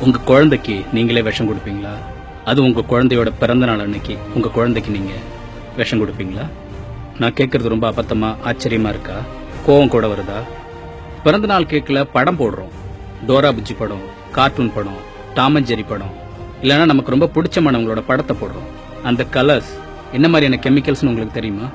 உங்க குழந்தைக்கு நீங்களே விஷம் கொடுப்பீங்களா? அது உங்க குழந்தையோட பிறந்த நாள் அன்னைக்கு உங்க குழந்தைக்கு நீங்க விஷம் கொடுப்பீங்களா? நான் கேட்கறது ரொம்ப அபத்தமா ஆச்சரியமா இருக்கா? கோவம் கூட வருதா? பிறந்த நாள் கேக்ல படம் போடுறோம். டோரா புஜ்ஜி படம், கார்ட்டூன் படம், டாம் அண்ட் ஜெரி படம், இல்லனா நமக்கு ரொம்ப பிடிச்சமானவங்களோட படத்தை போடுறோம். அந்த கலர்ஸ் என்ன மாதிரியான கெமிக்கல்ஸ்னு உங்களுக்கு தெரியுமா?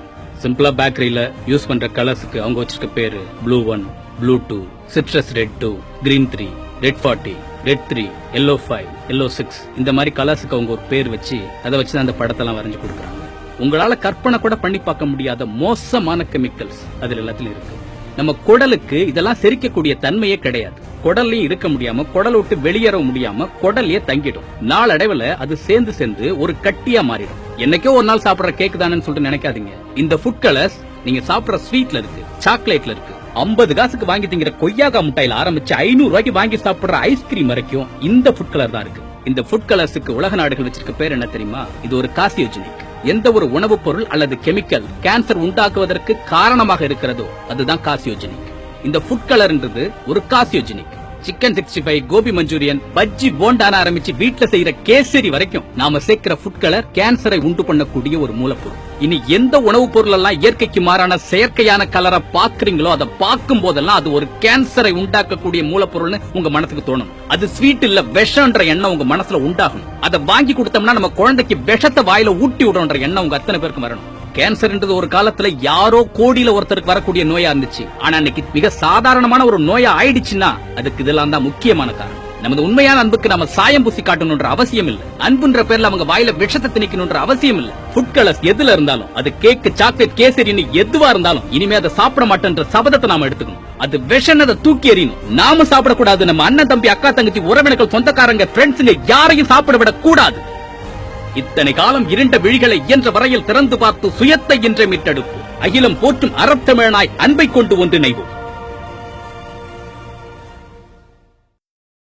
சிம்பிளா பேக்கரியில யூஸ் பண்ற கலர்ஸுக்கு அவங்க வச்சிருக்க பேரு blue 1, blue 2, citrus red 2, green 3, red 40, red 3, yellow 5, yellow 6 இந்த மாதிரி கலர்ஸுக்கு அவங்க ஒரு பேர் வச்சு அதை வச்சு அந்த படத்தெல்லாம் வரைஞ்சு கொடுக்குறாங்க. உங்களால கற்பனை கூட பண்ணி பார்க்க முடியாத மோசமான கெமிக்கல்ஸ் அதுல எல்லாத்துலயும் இருக்கு. நம்ம குடலுக்கு இதெல்லாம் செரிக்கக்கூடிய தன்மையே கிடையாது. குடல்லையும் இருக்க முடியாம, குடல் விட்டு வெளியேற முடியாம குடல்லையே தங்கிடும். நாளடைவுல அது சேர்ந்து ஒரு கட்டியா மாறிடும். என்னைக்கோ ஒரு நாள் சாப்பிடுற கேக் தானு சொல்லிட்டு நினைக்காதீங்க. இந்த ஃபுட் கலர்ஸ் நீங்க சாப்பிடுற ஸ்வீட்ல இருக்கு, சாக்லேட்ல இருக்கு, 50 காசுக்கு வாங்கி திங்கிற கொய்யாக்கா முட்டையில ஆரம்பிச்சு 500 ரூபாய்க்கு வாங்கி சாப்பிடுற ஐஸ்கிரீம் வரைக்கும் இந்த ஃபுட் கலர் தான் இருக்கு. இந்த ஃபுட் கலர்ஸுக்கு உலக நாடுகள் வச்சிருக்க பேர் என்ன தெரியுமா? இது ஒரு கார்சினோஜெனிக். எந்த ஒரு உணவுப் பொருள் அல்லது கெமிக்கல் கேன்சர் உண்டாக்குவதற்கு காரணமாக இருக்கிறதோ அதுதான் கார்சினோஜெனிக். இந்த ஃபுட் கலர்ன்றது ஒரு கார்சினோஜெனிக். சிக்கன் 65, கோபி மஞ்சூரியன், பஜ்ஜி, போண்டான ஆரம்பிச்சு வீட்டுல செய்யற கேசரி வரைக்கும் நாம சேர்க்கிற ஃபுட் கலர் கேன்சரை உண்டு பண்ணக்கூடிய ஒரு மூலப்பொருள். இனி எந்த உணவுப் பொருள் எல்லாம் இயற்கைக்கு மாறான செயற்கையான கலரை பாக்குறீங்களோ அதை பார்க்கும் போதெல்லாம் அது ஒரு கேன்சரை உண்டாக்கக்கூடிய மூலப்பொருள்னு உங்க மனசுக்கு தோணும். அது ஸ்வீட் இல்ல, விஷம்ன்ற எண்ணம் உங்க மனசுல உண்டாகும். அதை வாங்கி கொடுத்தோம்னா நம்ம குழந்தைக்கு விஷத்தை வாயில ஊட்டி விடுற எண்ணம் உங்க அத்தனை பேருக்கு வரணும். கேன்சர்ன்றது ஒரு காலத்துல யாரோ கோடியில ஒருத்தருக்கு வரக்கூடிய நோயா இருந்துச்சு. ஆனா இன்னைக்கு மிக சாதாரணமான ஒரு நோயா ஆயிடுச்சுன்னா அதுக்கு இதெல்லாம் தான் முக்கியமான காரணம். நமது உண்மையான அன்புக்கு நம்ம சாயம் பூசி காட்டணும்ன்ற அவசியம் இல்ல. அன்புன்ற பேர்ல அவங்க வாயில விஷத்தை திணிக்கணும்ன்ற அவசியம் இல்ல. ஃபுட் கலர்ஸ் எதுல இருந்தாலும், அது கேக், சாக்லேட், கேசரின்னு எதுவா இருந்தாலும் இனிமே அதை சாப்பிட மாட்டேன்ற சபதத்தை நாம எடுத்துக்கணும். அது விஷம், அதை தூக்கி எறியணும். நாம சாப்பிடக்கூடாது. நம்ம அண்ணன், தம்பி, அக்கா, தங்கச்சி, உறவினர்கள், சொந்தக்காரங்க, ஃப்ரெண்ட்ஸுங்க யாரையும் சாப்பிட விட கூடாது. இத்தனை காலம் இருண்ட விழிகளை இயன்ற வரையில் திறந்து பார்த்து சுயத்தை இன்றே மீட்டெடுப்போம். அகிலம் போற்றும் அறத்தமிழனாய் அன்பை கொண்டு ஒன்றிணைவோம்.